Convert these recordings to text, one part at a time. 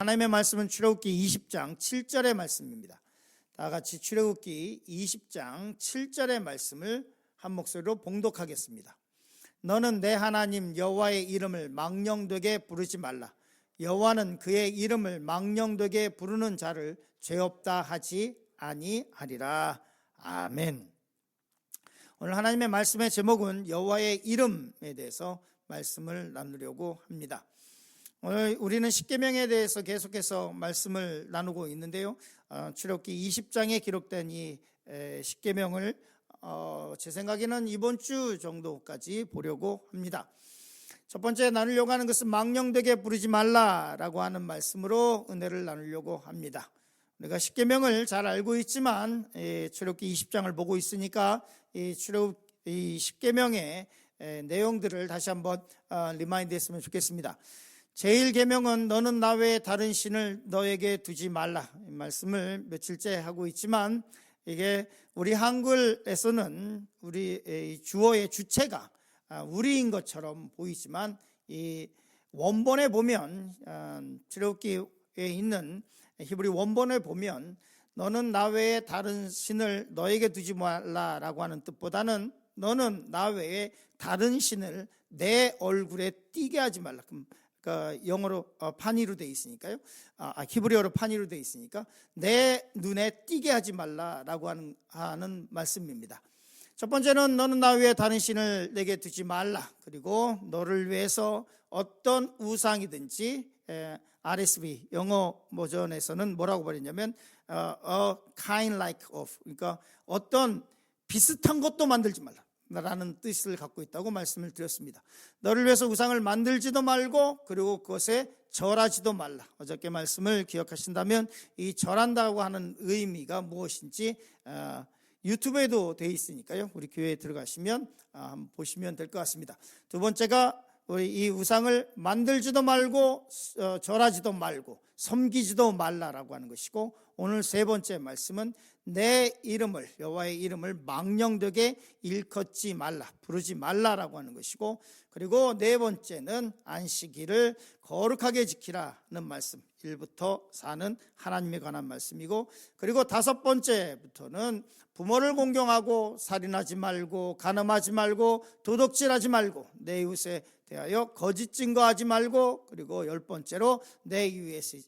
하나님의 말씀은 출애굽기 20장 7절의 말씀입니다. 다 같이 출애굽기 20장 7절의 말씀을 한 목소리로 봉독하겠습니다. 너는 내 하나님 여호와의 이름을 망령되게 부르지 말라. 여호와는 그의 이름을 망령되게 부르는 자를 죄 없다 하지 아니하리라. 아멘. 오늘 하나님의 말씀의 제목은 여호와의 이름에 대해서 말씀을 나누려고 합니다. 오늘 우리는 십계명에 대해서 계속해서 말씀을 나누고 있는데요. 출애굽기 20장에 기록된 이 십계명을 제 생각에는 이번 주 정도까지 보려고 합니다. 첫 번째 나누려고 하는 것은 망령되게 부르지 말라라고 하는 말씀으로 은혜를 나누려고 합니다. 우리가 십계명을 잘 알고 있지만 출애굽기 20장을 보고 있으니까 이 십계명의 내용들을 다시 한번 리마인드 했으면 좋겠습니다. 제1계명은 너는 나 외에 다른 신을 너에게 두지 말라. 이 말씀을 며칠째 하고 있지만 이게 우리 한글에서는 우리 주어의 주체가 우리인 것처럼 보이지만 이 원본에 보면 출애굽기에 있는 히브리 원본에 보면 너는 나 외에 다른 신을 너에게 두지 말라라고 하는 뜻보다는 너는 나 외에 다른 신을 내 얼굴에 띄게 하지 말라. 그러니까 영어로 파니로 되어 있으니까요. 히브리어로 파니로 되어 있으니까 내 눈에 띄게 하지 말라라고 하는 말씀입니다. 첫 번째는 너는 나 위에 다른 신을 내게 두지 말라. 그리고 너를 위해서 어떤 우상이든지 RSV 영어 버전에서는 뭐라고 버렸냐면 a kind like of, 그러니까 어떤 비슷한 것도 만들지 말라 라는 뜻을 갖고 있다고 말씀을 드렸습니다. 너를 위해서 우상을 만들지도 말고 그리고 그것에 절하지도 말라. 어저께 말씀을 기억하신다면 이 절한다고 하는 의미가 무엇인지 유튜브에도 되어 있으니까요. 우리 교회에 들어가시면 한번 보시면 될 것 같습니다. 두 번째가 우리 이 우상을 만들지도 말고 절하지도 말고 섬기지도 말라라고 하는 것이고, 오늘 세 번째 말씀은 내 이름을, 여호와의 이름을 망령되게 일컫지 말라, 부르지 말라라고 하는 것이고, 그리고 네 번째는 안식일을 거룩하게 지키라는 말씀, 1부터 4는 하나님에 관한 말씀이고, 그리고 다섯 번째부터는 부모를 공경하고 살인하지 말고 간음하지 말고 도둑질하지 말고 내 이웃에 대하여 거짓 증거하지 말고, 그리고 열 번째로 내 이웃의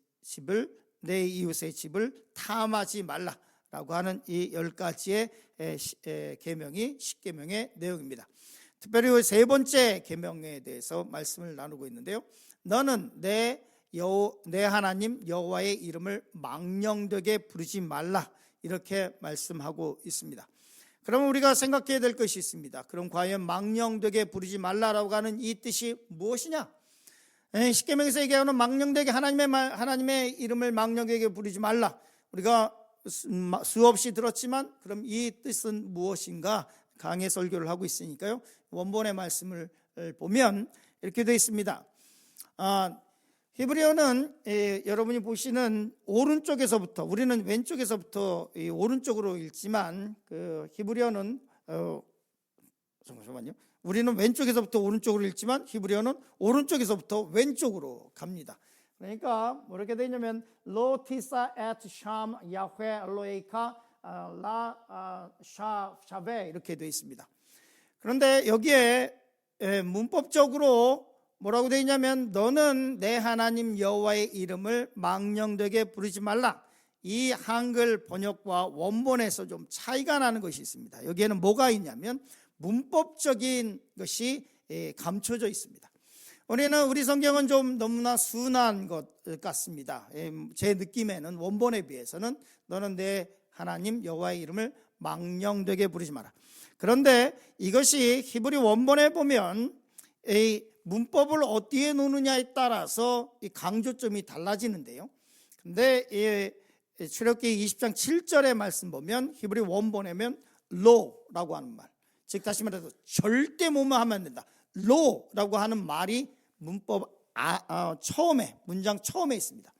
집을 탐하지 말라라고 하는 이 10가지의 계명이 십계명의 내용입니다. 특별히 세 번째 계명에 대해서 말씀을 나누고 있는데요. 너는 내 하나님 여호와의 이름을 망령되게 부르지 말라, 이렇게 말씀하고 있습니다. 그러면 우리가 생각해야 될 것이 있습니다. 그럼 과연 망령되게 부르지 말라라고 하는 이 뜻이 무엇이냐? 십계명에서 얘기하는 망령되게 하나님의 이름을 망령되게 부르지 말라, 우리가 수없이 들었지만 그럼 이 뜻은 무엇인가 강해 설교를 하고 있으니까요. 원본의 말씀을 보면 이렇게 되어 있습니다. 히브리어는 여러분이 보시는 오른쪽에서부터, 우리는 왼쪽에서부터 오른쪽으로 읽지만 그 히브리어는 잠깐만요. 우리는 왼쪽에서부터 오른쪽으로 읽지만 히브리어는 오른쪽에서부터 왼쪽으로 갑니다. 그러니까 뭐렇게 되냐면 로 티사 에트 샴 야훼 로에이카 라 샤베 이렇게 되어 있습니다. 그런데 여기에 문법적으로 뭐라고 되어 있냐면 너는 내 하나님 여호와의 이름을 망령되게 부르지 말라. 이 한글 번역과 원본에서 좀 차이가 나는 것이 있습니다. 여기에는 뭐가 있냐면 문법적인 것이 감춰져 있습니다. 우리 성경은 좀 너무나 순한 것 같습니다. 제 느낌에는 원본에 비해서는 너는 내 하나님 여호와의 이름을 망령되게 부르지 마라. 그런데 이것이 히브리 원본에 보면 이 문법을 어디에 놓느냐에 따라서 이 강조점이 달라지는데요. 근데 출애굽기 20장 7절의 말씀 보면 히브리 원본에면 로라고 하는 말, 즉 다시 말해서 절대 뭐뭐 하면 안 된다, 로라고 하는 말이 문법 문장 처음에 있습니다.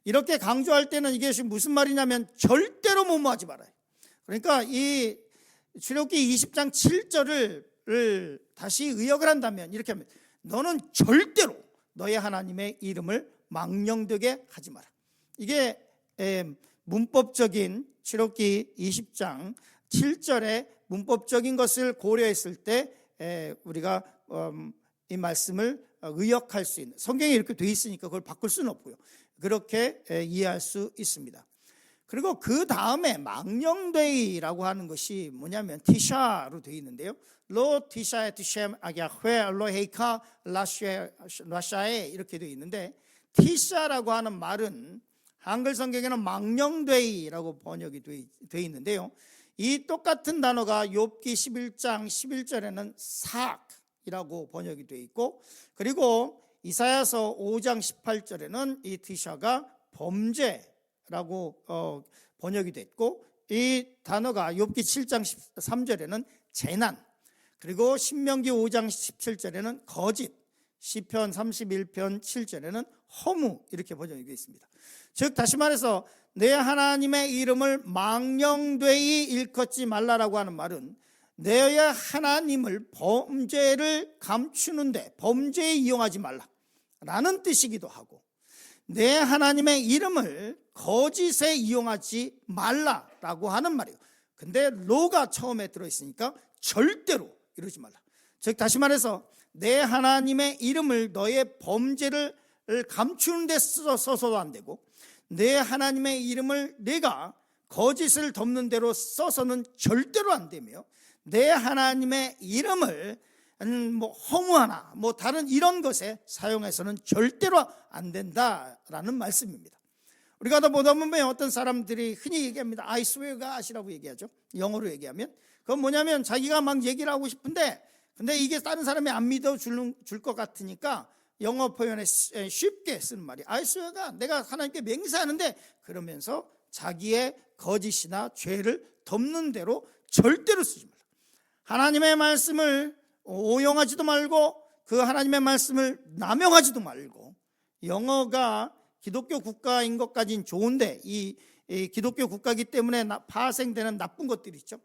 이렇게 강조할 때는 이게 무슨 말이냐면 절대로 뭐뭐 하지 말아요. 그러니까 이 출애굽기 20장 7절을 다시 의역을 한다면 이렇게 하면 너는 절대로 너의 하나님의 이름을 망령되게 하지 마라. 이게 문법적인 출애굽기 20장 7절의 문법적인 것을 고려했을 때 우리가 이 말씀을 의역할 수 있는, 성경에 이렇게 돼 있으니까 그걸 바꿀 수는 없고요. 그렇게 이해할 수 있습니다. 그리고 그 다음에 망령되이라고 하는 것이 뭐냐면 티샤로 되어 있는데요. 로 티샤에 티셴 아갸회 로 헤이카 라샤에 이렇게 되어 있는데, 티샤라고 하는 말은 한글 성경에는 망령되이라고 번역이 되어 있는데요. 이 똑같은 단어가 욥기 11장 11절에는 사악이라고 번역이 되어 있고, 그리고 이사야서 5장 18절에는 이 티샤가 범죄라고 번역이 됐고, 이 단어가 욥기 7장 13절에는 재난, 그리고 신명기 5장 17절에는 거짓, 시편 31편 7절에는 허무, 이렇게 번역이 되어 있습니다. 즉 다시 말해서 내 하나님의 이름을 망령되이 일컫지 말라라고 하는 말은 내 하나님을 범죄를 감추는데 범죄에 이용하지 말라라는 뜻이기도 하고, 내 하나님의 이름을 거짓에 이용하지 말라라고 하는 말이에요. 근데 로가 처음에 들어있으니까 절대로 이러지 말라. 즉 다시 말해서 내 하나님의 이름을 너의 범죄를 감추는 데 써서도 안 되고, 내 하나님의 이름을 내가 거짓을 덮는 대로 써서는 절대로 안 되며, 내 하나님의 이름을 허무하나 다른 이런 것에 사용해서는 절대로 안 된다라는 말씀입니다. 우리가 더 보다 보면 어떤 사람들이 흔히 얘기합니다. I swear God이라고 얘기하죠. 영어로 얘기하면 그건 뭐냐면 자기가 막 얘기를 하고 싶은데 근데 이게 다른 사람이 안 믿어줄 것 같으니까 영어 표현에 쉽게 쓰는 말이 I swear God, 내가 하나님께 맹세하는데, 그러면서 자기의 거짓이나 죄를 덮는 대로 절대로 쓰지 말라. 하나님의 말씀을 오용하지도 말고 그 하나님의 말씀을 남용하지도 말고, 영어가 기독교 국가인 것까지는 좋은데 이 기독교 국가이기 때문에 파생되는 나쁜 것들이 있죠.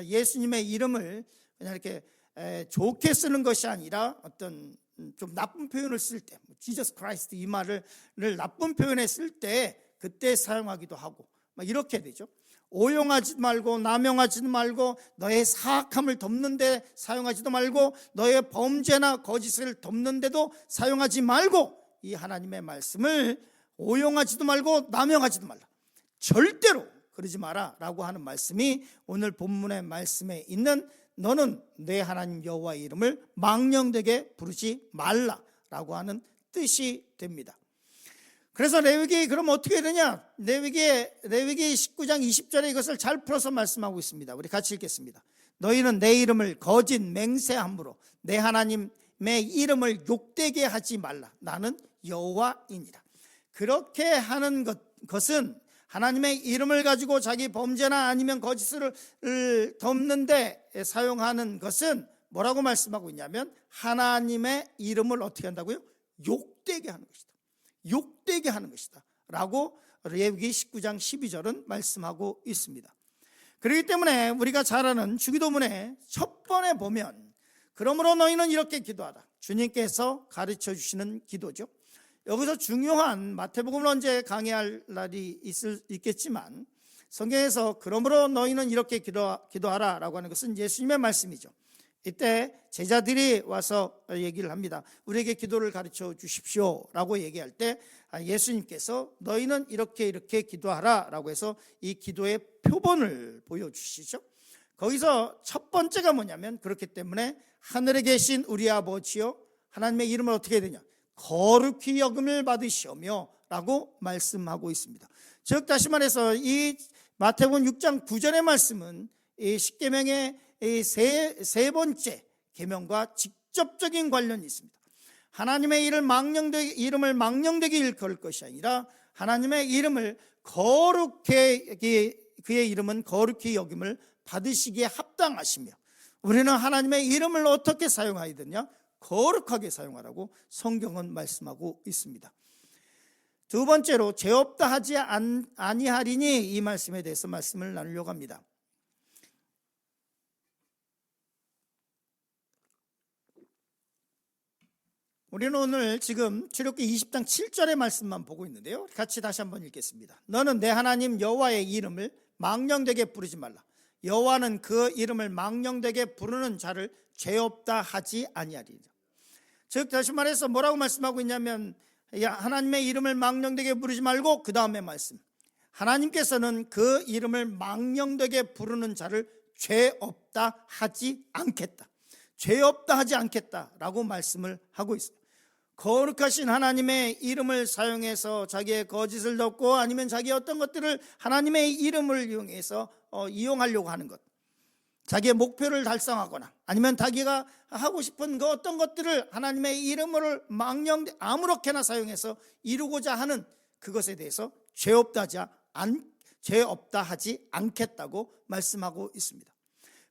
예수님의 이름을 그냥 이렇게 좋게 쓰는 것이 아니라 어떤 좀 나쁜 표현을 쓸 때, Jesus Christ 이 말을 나쁜 표현에 쓸 때 그때 사용하기도 하고 이렇게 되죠. 오용하지 말고 남용하지도 말고, 너의 사악함을 덮는 데 사용하지도 말고, 너의 범죄나 거짓을 덮는 데도 사용하지 말고, 이 하나님의 말씀을 오용하지도 말고 남용하지도 말라. 절대로 그러지 마라 라고 하는 말씀이 오늘 본문의 말씀에 있는 너는 내 하나님 여호와의 이름을 망령되게 부르지 말라라고 하는 뜻이 됩니다. 그래서 레위기 그럼 어떻게 되냐? 레위기 19장 20절에 이것을 잘 풀어서 말씀하고 있습니다. 우리 같이 읽겠습니다. 너희는 내 이름을 거짓 맹세함으로 내 하나님의 이름을 욕되게 하지 말라. 나는 여호와이니라. 그렇게 하는 것은 하나님의 이름을 가지고 자기 범죄나 아니면 거짓을 덮는데 사용하는 것은 뭐라고 말씀하고 있냐면 하나님의 이름을 어떻게 한다고요? 욕되게 하는 것이다. 욕되게 하는 것이다 라고 레위기 19장 12절은 말씀하고 있습니다. 그렇기 때문에 우리가 잘 아는 주기도문의 첫 번에 보면 그러므로 너희는 이렇게 기도하라, 주님께서 가르쳐 주시는 기도죠. 여기서 중요한 마태복음을 언제 강의할 날이 있겠지만 성경에서 그러므로 너희는 이렇게 기도하라 라고 하는 것은 예수님의 말씀이죠. 이때 제자들이 와서 얘기를 합니다. 우리에게 기도를 가르쳐 주십시오 라고 얘기할 때 예수님께서 너희는 이렇게 기도하라 라고 해서 이 기도의 표본을 보여주시죠. 거기서 첫 번째가 뭐냐면, 그렇기 때문에 하늘에 계신 우리 아버지여 하나님의 이름을 어떻게 해야 되냐? 거룩히 여김을 받으시오며 라고 말씀하고 있습니다. 즉 다시 말해서 이 마태복음 6장 9절의 말씀은 이 십계명의 세 번째 계명과 직접적인 관련이 있습니다. 하나님의 이름을 망령되게 일컬을 것이 아니라 하나님의 이름을 거룩히, 그의 이름은 거룩히 여김을 받으시기에 합당하시며, 우리는 하나님의 이름을 어떻게 사용해야 되냐? 거룩하게 사용하라고 성경은 말씀하고 있습니다. 두 번째로 죄 없다 하지 아니하리니, 이 말씀에 대해서 말씀을 나누려고 합니다. 우리는 오늘 지금 출애굽기 20장 7절의 말씀만 보고 있는데요, 같이 다시 한번 읽겠습니다. 너는 내 하나님 여호와의 이름을 망령되게 부르지 말라. 여호와는 그 이름을 망령되게 부르는 자를 죄 없다 하지 아니하리라. 즉 다시 말해서 뭐라고 말씀하고 있냐면, 하나님의 이름을 망령되게 부르지 말고 그 다음에 말씀, 하나님께서는 그 이름을 망령되게 부르는 자를 죄 없다 하지 않겠다, 죄 없다 하지 않겠다라고 말씀을 하고 있어요. 거룩하신 하나님의 이름을 사용해서 자기의 거짓을 덮고 아니면 자기의 어떤 것들을 하나님의 이름을 이용해서 이용하려고 하는 것, 자기의 목표를 달성하거나 아니면 자기가 하고 싶은 그 어떤 것들을 하나님의 이름을 아무렇게나 사용해서 이루고자 하는 그것에 대해서 죄 없다 하지 않겠다고 말씀하고 있습니다.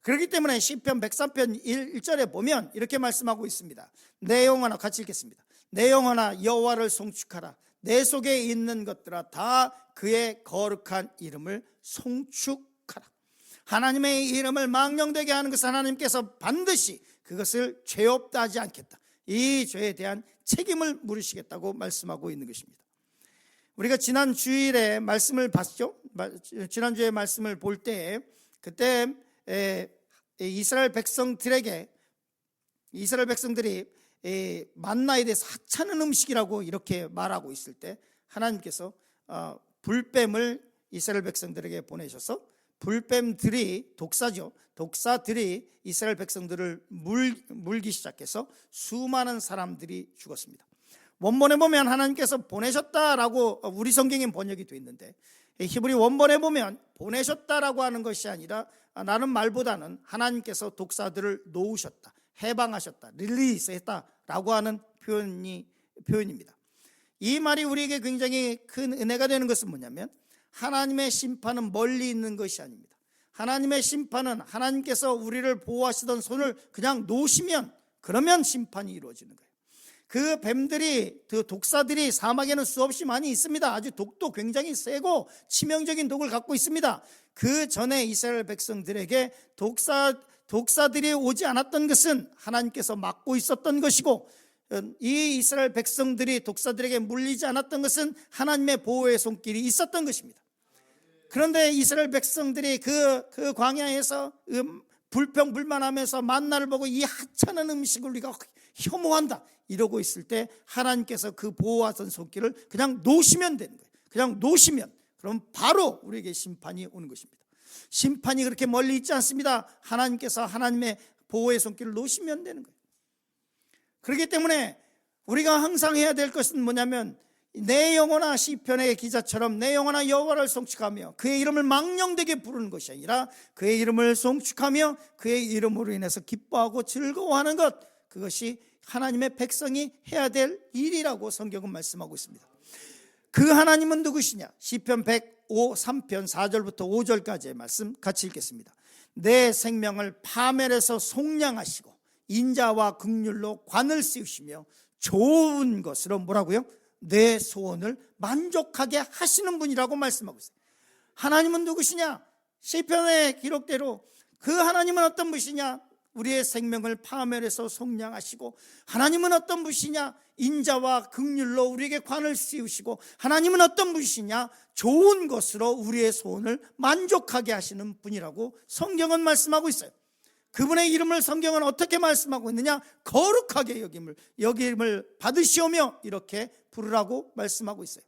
그렇기 때문에 시편 103편 1절에 보면 이렇게 말씀하고 있습니다. 내 영혼아, 같이 읽겠습니다. 내 영혼아 여호와를 송축하라. 내 속에 있는 것들아 다 그의 거룩한 이름을 송축하라. 하나님의 이름을 망령되게 하는 것은 하나님께서 반드시 그것을 죄 없다 하지 않겠다, 이 죄에 대한 책임을 물으시겠다고 말씀하고 있는 것입니다. 우리가 지난 주일에 말씀을 봤죠. 지난주에 말씀을 볼 때 그때 이스라엘 백성들이 만나에 대해서 하찮은 음식이라고 이렇게 말하고 있을 때 하나님께서 불뱀을 이스라엘 백성들에게 보내셔서 불뱀들이 독사들이 이스라엘 백성들을 물기 시작해서 수많은 사람들이 죽었습니다. 원본에 보면 하나님께서 보내셨다라고 우리 성경에 번역이 되어 있는데, 히브리 원본에 보면 보내셨다라고 하는 것이 아니라 라는 말보다는 하나님께서 독사들을 놓으셨다, 해방하셨다, 릴리스했다라고 하는 표현입니다. 이 말이 우리에게 굉장히 큰 은혜가 되는 것은 뭐냐면, 하나님의 심판은 멀리 있는 것이 아닙니다. 하나님의 심판은 하나님께서 우리를 보호하시던 손을 그냥 놓으시면 그러면 심판이 이루어지는 거예요. 그 뱀들이, 그 독사들이 사막에는 수없이 많이 있습니다. 아주 독도 굉장히 세고 치명적인 독을 갖고 있습니다. 그 전에 이스라엘 백성들에게 독사들이 오지 않았던 것은 하나님께서 막고 있었던 것이고, 이 이스라엘 백성들이 독사들에게 물리지 않았던 것은 하나님의 보호의 손길이 있었던 것입니다. 그런데 이스라엘 백성들이 그 광야에서 불평불만하면서 만나를 보고 이 하찮은 음식을 우리가 혐오한다 이러고 있을 때 하나님께서 그 보호하던 손길을 그냥 놓으시면 되는 거예요. 그냥 놓으시면 그럼 바로 우리에게 심판이 오는 것입니다. 심판이 그렇게 멀리 있지 않습니다. 하나님께서 하나님의 보호의 손길을 놓으시면 되는 거예요. 그렇기 때문에 우리가 항상 해야 될 것은 뭐냐면, 내 영혼아, 시편의 기자처럼 내 영혼아 여호와를 송축하며 그의 이름을 망령되게 부르는 것이 아니라 그의 이름을 송축하며 그의 이름으로 인해서 기뻐하고 즐거워하는 것, 그것이 하나님의 백성이 해야 될 일이라고 성경은 말씀하고 있습니다. 그 하나님은 누구시냐? 시편 103편 4절부터 5절까지의 말씀 같이 읽겠습니다. 내 생명을 파멸해서 속량하시고 인자와 긍휼로 관을 씌우시며 좋은 것으로 뭐라고요? 내 소원을 만족하게 하시는 분이라고 말씀하고 있어요. 하나님은 누구시냐? 시편의 기록대로 그 하나님은 어떤 분이시냐? 우리의 생명을 파멸해서 속량하시고, 하나님은 어떤 분이시냐? 인자와 긍휼로 우리에게 관을 씌우시고, 하나님은 어떤 분이시냐? 좋은 것으로 우리의 소원을 만족하게 하시는 분이라고 성경은 말씀하고 있어요. 그분의 이름을 성경은 어떻게 말씀하고 있느냐? 거룩하게 여김을 받으시오며 이렇게 부르라고 말씀하고 있어요.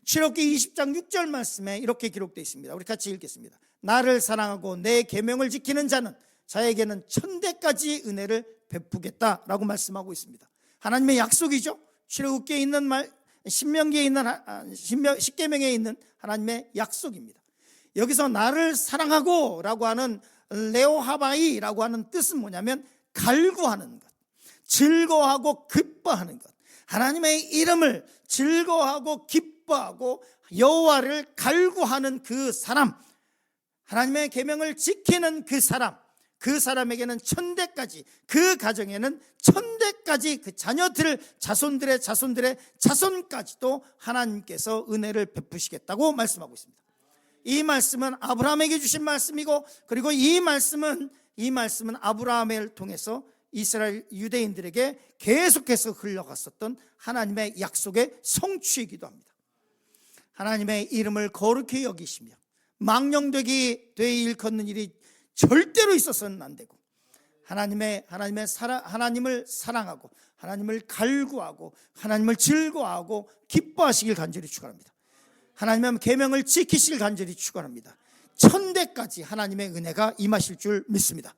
출애굽기 20장 6절 말씀에 이렇게 기록되어 있습니다. 우리 같이 읽겠습니다. 나를 사랑하고 내 계명을 지키는 자는 자에게는 천대까지 은혜를 베푸겠다라고 말씀하고 있습니다. 하나님의 약속이죠. 출애굽기에 있는 말, 신명기에 있는 십계명에 있는 하나님의 약속입니다. 여기서 나를 사랑하고라고 하는 레오하바이라고 하는 뜻은 뭐냐면 갈구하는 것, 즐거워하고 기뻐하는 것. 하나님의 이름을 즐거워하고 기뻐하고 여호와를 갈구하는 그 사람, 하나님의 계명을 지키는 그 사람에게는 천대까지, 그 가정에는 천대까지, 그 자녀들, 자손들의 자손까지도 하나님께서 은혜를 베푸시겠다고 말씀하고 있습니다. 이 말씀은 아브라함에게 주신 말씀이고, 그리고 이 말씀은 아브라함을 통해서 이스라엘 유대인들에게 계속해서 흘러갔었던 하나님의 약속의 성취이기도 합니다. 하나님의 이름을 거룩히 여기시며 망령되게 일컫는 일이 절대로 있어서는 안 되고, 하나님을 사랑하고 하나님을 갈구하고 하나님을 즐거워하고 기뻐하시길 간절히 축원합니다. 하나님의 계명을 지키시길 간절히 축원합니다. 천대까지 하나님의 은혜가 임하실 줄 믿습니다.